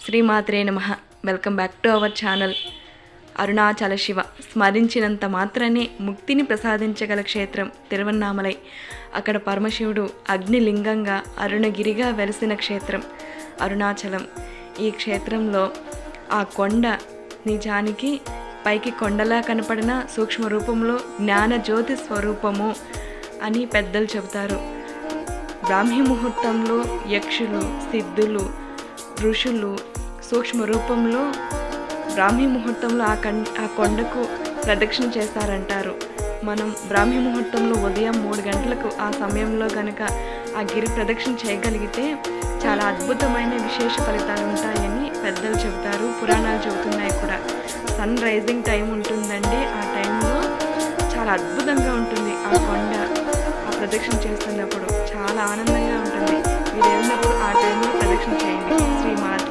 శ్రీమాత్రే నమః. Welcome back to our channel. Arunachala Shiva స్మరించినంత మాత్రమే ముక్తిని ప్రసాదించగల క్షేత్రం తిరువన్నామలై. అక్కడ పరమశివుడు అగ్నిలింగంగా అరుణగిరిగా వెలిసిన క్షేత్రం అరుణాచలం. ఈ క్షేత్రంలో ఆ కొండ నిజానికి పైకి కొండలా కనపడిన సూక్ష్మ రూపంలో జ్ఞానజ్యోతి స్వరూపము అని పెద్దలు చెబుతారు. బ్రాహ్మీ ముహూర్తంలో యక్షులు, సిద్ధులు, ఋషులు సూక్ష్మ రూపంలో బ్రాహ్మీ ముహూర్తంలో ఆ కొండకు ప్రదక్షిణ చేస్తారంటారు. మనం బ్రాహ్మీ ముహూర్తంలో ఉదయం 3 గంటలకు ఆ సమయంలో కనుక ఆ గిరి ప్రదక్షిణ చేయగలిగితే చాలా అద్భుతమైన విశేష ఫలితాలు ఉంటాయని పెద్దలు చెబుతారు, పురాణాలు చెబుతున్నాయి కూడా. సన్ రైజింగ్ టైం ఉంటుందండి. ఆ టైంలో చాలా అద్భుతంగా ఉంటుంది ఆ కొండ. ఆ ప్రదక్షిణ చేస్తున్నప్పుడు చాలా ఆనందంగా ఉంటుంది. మీరు వెళ్ళినప్పుడు ఆ టైంలో ప్రదక్షిణ చేయండి. శ్రీమాత